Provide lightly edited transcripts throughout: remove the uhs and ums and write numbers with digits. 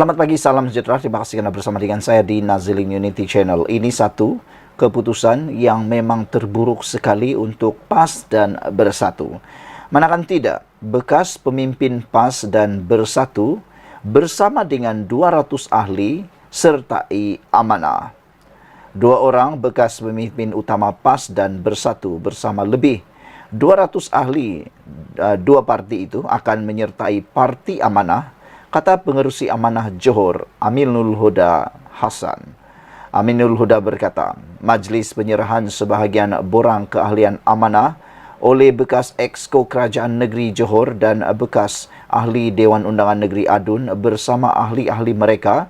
Selamat pagi, salam sejahtera. Terima kasih karena bersama dengan saya di Nazilin Unity Channel. Ini satu keputusan yang memang terburuk sekali untuk PAS dan Bersatu. Manakan tidak, bekas pemimpin PAS dan Bersatu bersama dengan 200 ahli sertai amanah. Dua orang bekas pemimpin utama PAS dan Bersatu bersama lebih 200 ahli dua parti itu akan menyertai parti amanah, kata pengerusi amanah Johor, Aminul Huda Hassan. Aminul Huda berkata, majlis penyerahan sebahagian borang keahlian amanah oleh bekas Exco Kerajaan Negeri Johor dan bekas ahli Dewan Undangan Negeri Adun bersama ahli-ahli mereka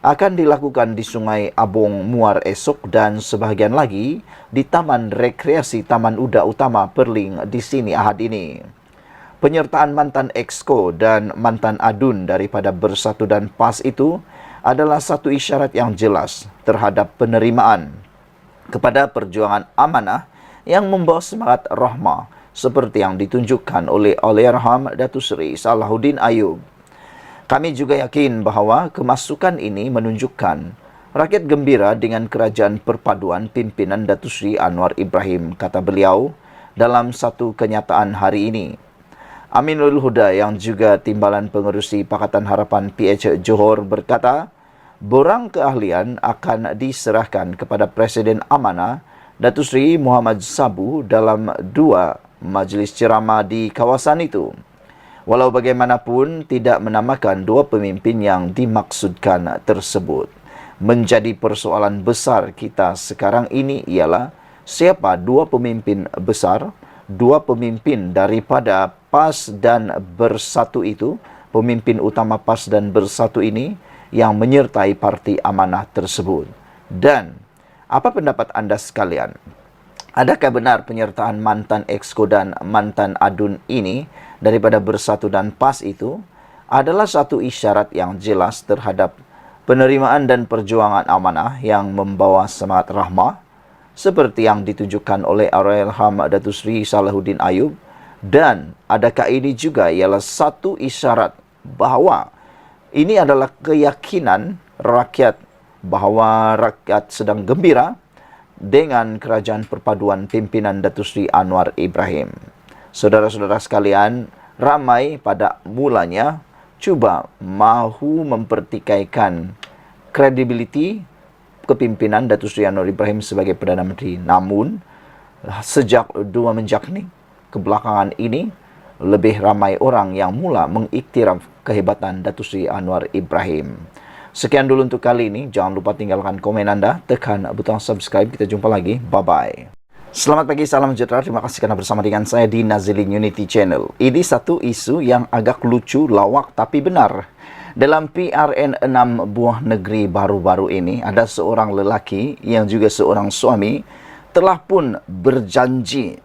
akan dilakukan di Sungai Abong Muar esok dan sebahagian lagi di Taman Rekreasi Taman Uda Utama Perling di sini Ahad ini. Penyertaan mantan Exco dan mantan Adun daripada Bersatu dan PAS itu adalah satu isyarat yang jelas terhadap penerimaan kepada perjuangan amanah yang membawa semangat rahmah seperti yang ditunjukkan oleh Allahyarham Datuk Seri Salahuddin Ayub. Kami juga yakin bahawa kemasukan ini menunjukkan rakyat gembira dengan kerajaan perpaduan pimpinan Datuk Seri Anwar Ibrahim, kata beliau dalam satu kenyataan hari ini. Aminul Huda yang juga timbalan pengerusi Pakatan Harapan PH Johor berkata, borang keahlian akan diserahkan kepada Presiden Amanah Datuk Seri Muhammad Sabu dalam dua majlis ceramah di kawasan itu. Walau bagaimanapun tidak menamakan dua pemimpin yang dimaksudkan tersebut. Menjadi persoalan besar kita sekarang ini ialah siapa dua pemimpin besar, dua pemimpin daripada PAS dan Bersatu itu, pemimpin utama PAS dan Bersatu ini yang menyertai parti amanah tersebut. Dan apa pendapat anda sekalian? Adakah benar penyertaan mantan Exco dan mantan Adun ini daripada Bersatu dan PAS itu adalah satu isyarat yang jelas terhadap penerimaan dan perjuangan amanah yang membawa semangat rahmah seperti yang ditunjukkan oleh Allahyarham Datuk Seri Salahuddin Ayub? Dan adakah ini juga ialah satu isyarat bahawa ini adalah keyakinan rakyat bahawa rakyat sedang gembira dengan kerajaan perpaduan pimpinan Datuk Seri Anwar Ibrahim? Saudara-saudara sekalian, ramai pada mulanya cuba mahu mempertikaikan kredibiliti kepimpinan Datuk Seri Anwar Ibrahim sebagai Perdana Menteri. Namun, sejak dua menjak ni, kebelakangan ini, lebih ramai orang yang mula mengiktiraf kehebatan Datuk Seri Anwar Ibrahim. Sekian dulu untuk kali ini. Jangan lupa tinggalkan komen anda, tekan butang subscribe. Kita jumpa lagi. Bye-bye. Selamat pagi, salam sejahtera. Terima kasih kerana bersama dengan saya di Nazilin Unity Channel. Ini satu isu yang agak lucu, lawak tapi benar. Dalam PRN 6 buah negeri baru-baru ini, ada seorang lelaki yang juga seorang suami telah pun berjanji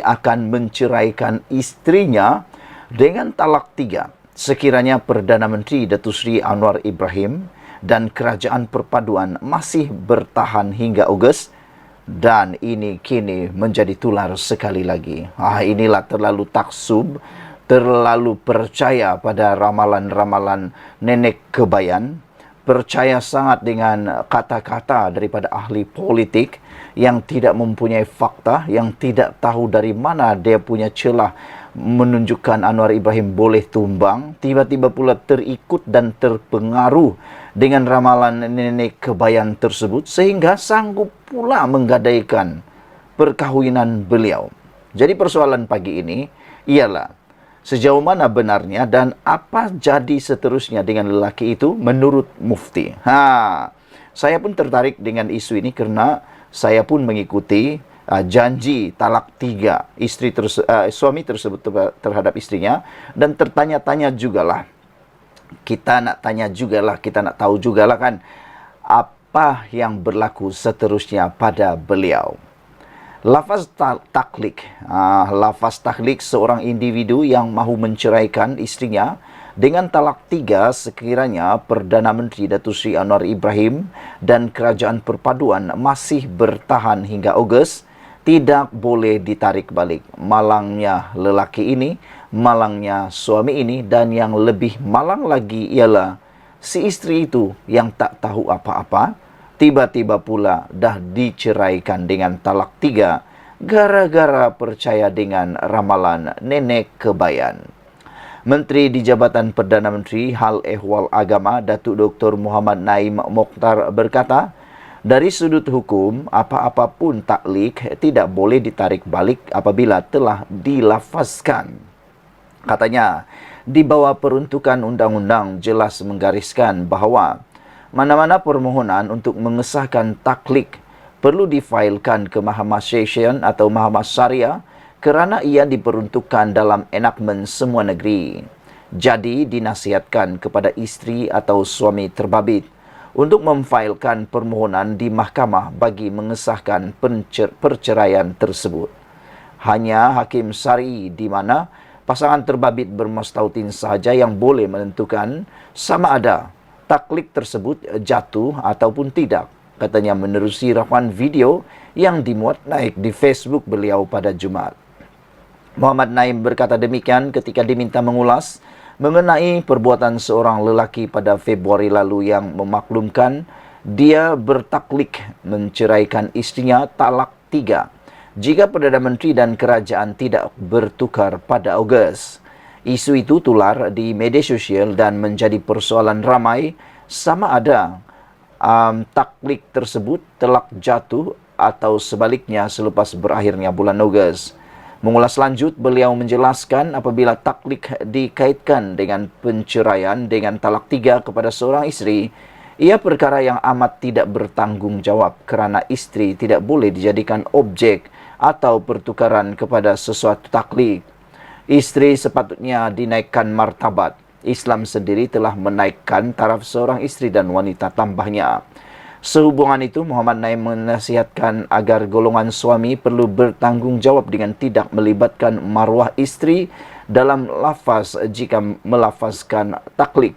akan menceraikan istrinya dengan talak 3 sekiranya Perdana Menteri Datuk Seri Anwar Ibrahim dan Kerajaan Perpaduan masih bertahan hingga Ogos. Dan ini kini menjadi tular sekali lagi. Inilah terlalu taksub, terlalu percaya pada ramalan-ramalan nenek kebayan, percaya sangat dengan kata-kata daripada ahli politik yang tidak mempunyai fakta, yang tidak tahu dari mana dia punya celah menunjukkan Anwar Ibrahim boleh tumbang, tiba-tiba pula terikut dan terpengaruh dengan ramalan nenek kebayan tersebut sehingga sanggup pula menggadaikan perkahwinan beliau. Jadi persoalan pagi ini ialah sejauh mana benarnya dan apa jadi seterusnya dengan lelaki itu menurut mufti. Saya pun tertarik dengan isu ini kerana saya pun mengikuti janji talak 3 suami tersebut terhadap istrinya, dan tertanya-tanya jugalah. Kita nak tahu jugalah kan apa yang berlaku seterusnya pada beliau. Lafaz taklik seorang individu yang mahu menceraikan istrinya dengan talak 3 sekiranya Perdana Menteri Datuk Seri Anwar Ibrahim dan Kerajaan Perpaduan masih bertahan hingga Ogos. tidak boleh ditarik balik. Malangnya lelaki ini, malangnya suami ini, dan yang lebih malang lagi ialah si istri itu yang tak tahu apa-apa, tiba-tiba pula dah diceraikan dengan talak 3 gara-gara percaya dengan ramalan nenek kebayan. Menteri di Jabatan Perdana Menteri Hal Ehwal Agama Datuk Dr. Muhammad Naim Mokhtar berkata, dari sudut hukum, apa-apapun taklik tidak boleh ditarik balik apabila telah dilafazkan. Katanya, di bawah peruntukan undang-undang jelas menggariskan bahawa mana-mana permohonan untuk mengesahkan taklik perlu difailkan ke Mahkamah Session atau Mahkamah Syariah kerana ia diperuntukkan dalam enakmen semua negeri. Jadi, dinasihatkan kepada isteri atau suami terbabit untuk memfailkan permohonan di mahkamah bagi mengesahkan perceraian tersebut. Hanya hakim syar'i di mana pasangan terbabit bermastautin sahaja yang boleh menentukan sama ada taklik tersebut jatuh ataupun tidak, katanya menerusi rakaman video yang dimuat naik di Facebook beliau pada Jumaat. Muhammad Naim berkata demikian ketika diminta mengulas mengenai perbuatan seorang lelaki pada Februari lalu yang memaklumkan dia bertaklik menceraikan istrinya talak 3 jika Perdana Menteri dan kerajaan tidak bertukar pada Ogos. Isu itu tular di media sosial dan menjadi persoalan ramai sama ada taklik tersebut telak jatuh atau sebaliknya selepas berakhirnya bulan Ogos. Mengulas lanjut, beliau menjelaskan apabila taklik dikaitkan dengan penceraian dengan talak 3 kepada seorang isteri, ia perkara yang amat tidak bertanggungjawab kerana isteri tidak boleh dijadikan objek atau pertukaran kepada sesuatu taklik. Isteri sepatutnya dinaikkan martabat. Islam sendiri telah menaikkan taraf seorang isteri dan wanita, tambahnya. Sehubungan itu, Muhammad Naim menasihatkan agar golongan suami perlu bertanggungjawab dengan tidak melibatkan maruah isteri dalam lafaz jika melafazkan taklik.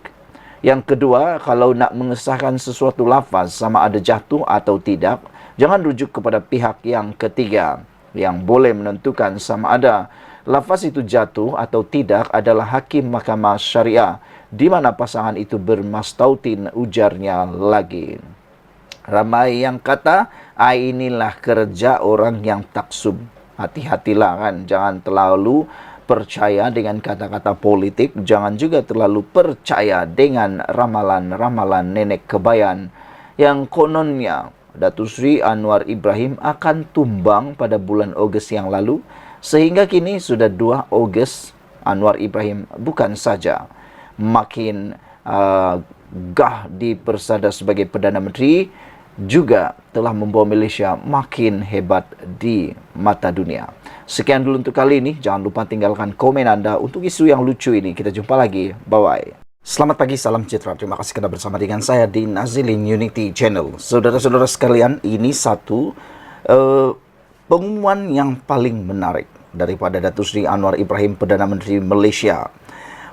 Yang kedua, kalau nak mengesahkan sesuatu lafaz sama ada jatuh atau tidak, jangan rujuk kepada pihak yang ketiga. Yang boleh menentukan sama ada lafaz itu jatuh atau tidak adalah hakim Mahkamah Syariah, di mana pasangan itu bermastautin, ujarnya lagi. Ramai yang kata, inilah kerja orang yang taksub. Hati-hatilah kan, jangan terlalu percaya dengan kata-kata politik, jangan juga terlalu percaya dengan ramalan-ramalan nenek kebayan yang kononnya Datuk Seri Anwar Ibrahim akan tumbang pada bulan Ogos yang lalu, sehingga kini sudah 2 Ogos Anwar Ibrahim bukan saja makin gah dipersada sebagai Perdana Menteri, juga telah membawa Malaysia makin hebat di mata dunia. Sekian dulu untuk kali ini. Jangan lupa tinggalkan komen anda untuk isu yang lucu ini. Kita jumpa lagi. Bye-bye. Selamat pagi, salam sejahtera. Terima kasih kerana bersama dengan saya di Nazilin Unity Channel. Saudara-saudara sekalian, ini satu pengumuman yang paling menarik daripada Datuk Seri Anwar Ibrahim, Perdana Menteri Malaysia.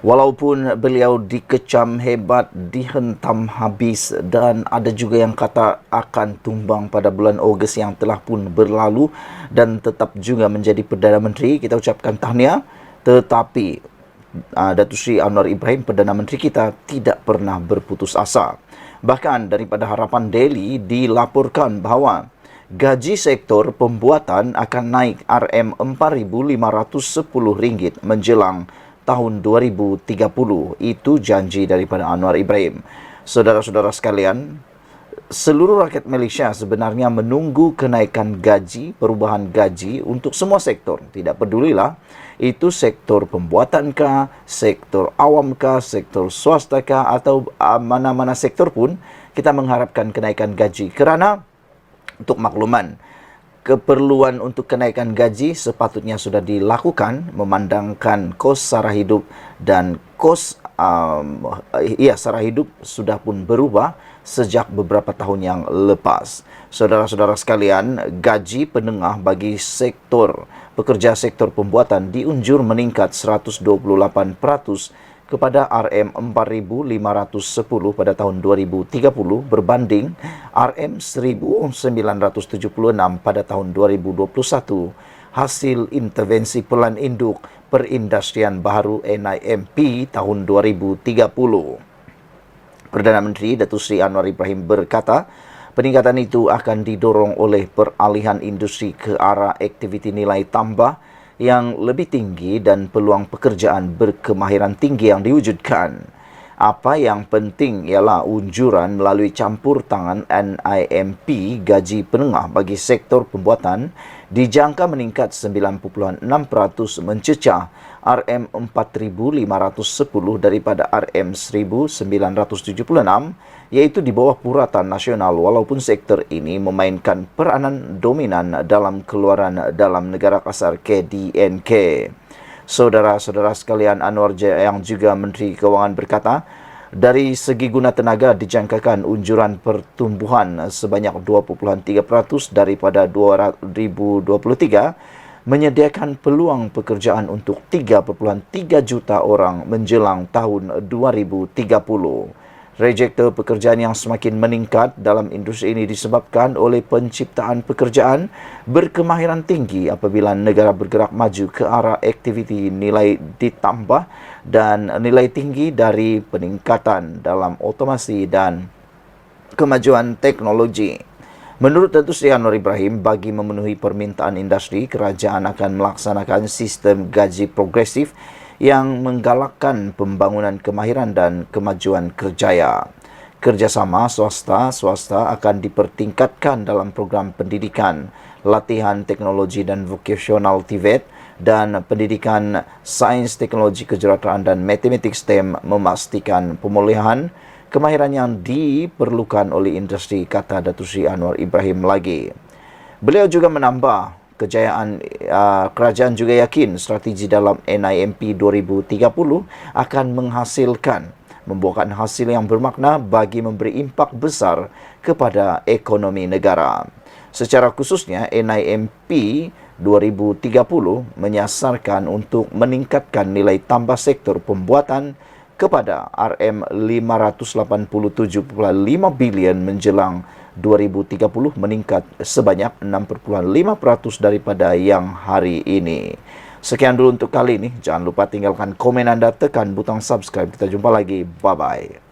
Walaupun beliau dikecam hebat, dihentam habis dan ada juga yang kata akan tumbang pada bulan Ogos yang telah pun berlalu dan tetap juga menjadi Perdana Menteri, kita ucapkan tahniah. Tetapi Datuk Seri Anwar Ibrahim, Perdana Menteri kita, tidak pernah berputus asa. Bahkan daripada Harapan Daily dilaporkan bahawa gaji sektor pembuatan akan naik RM4,510 menjelang tahun 2030. Itu janji daripada Anwar Ibrahim. Saudara-saudara sekalian, seluruh rakyat Malaysia sebenarnya menunggu kenaikan gaji, perubahan gaji untuk semua sektor. Tidak pedulilah itu sektor pembuatankah, sektor awamkah, sektor swastakah, atau mana-mana sektor pun kita mengharapkan kenaikan gaji. Kerana untuk makluman, keperluan untuk kenaikan gaji sepatutnya sudah dilakukan memandangkan kos sara hidup dan kos sara hidup sudah pun berubah sejak beberapa tahun yang lepas. Saudara-saudara sekalian, gaji penengah bagi pekerja sektor pembuatan diunjur meningkat 128% kepada RM4.510 pada tahun 2030 berbanding RM1.976 pada tahun 2021 hasil intervensi Pelan Induk Perindustrian Baharu NIMP tahun 2030. Perdana Menteri Datuk Seri Anwar Ibrahim berkata, peningkatan itu akan didorong oleh peralihan industri ke arah aktiviti nilai tambah yang lebih tinggi dan peluang pekerjaan berkemahiran tinggi yang diwujudkan. Apa yang penting ialah unjuran melalui campur tangan NIMP gaji penengah bagi sektor pembuatan dijangka meningkat 9.6% mencecah RM4.510 daripada RM1.976, iaitu di bawah puratan nasional walaupun sektor ini memainkan peranan dominan dalam keluaran dalam negara kasar KDNK. Saudara-saudara sekalian, Anwar yang juga Menteri Kewangan berkata, dari segi guna tenaga dijangkakan unjuran pertumbuhan sebanyak 2.3% daripada 2023 menyediakan peluang pekerjaan untuk 3.3 juta orang menjelang tahun 2030. Rejekta pekerjaan yang semakin meningkat dalam industri ini disebabkan oleh penciptaan pekerjaan berkemahiran tinggi apabila negara bergerak maju ke arah aktiviti nilai ditambah dan nilai tinggi dari peningkatan dalam otomasi dan kemajuan teknologi. Menurut Datuk Seri Anwar Ibrahim, bagi memenuhi permintaan industri, kerajaan akan melaksanakan sistem gaji progresif yang menggalakkan pembangunan kemahiran dan kemajuan kerjaya. Kerjasama swasta akan dipertingkatkan dalam program pendidikan, latihan teknologi dan vokasional TVET dan pendidikan sains teknologi kejuruteraan dan matematik STEM memastikan pemulihan kemahiran yang diperlukan oleh industri, kata Datuk Seri Anwar Ibrahim lagi. Beliau juga menambah, kerajaan juga yakin strategi dalam NIMP 2030 akan membuahkan hasil yang bermakna bagi memberi impak besar kepada ekonomi negara. Secara khususnya, NIMP 2030 menyasarkan untuk meningkatkan nilai tambah sektor pembuatan kepada RM587.5 bilion menjelang 2030 meningkat sebanyak 6.5% daripada yang hari ini. Sekian dulu untuk kali ini. Jangan lupa tinggalkan komen anda, tekan butang subscribe. Kita jumpa lagi. Bye-bye.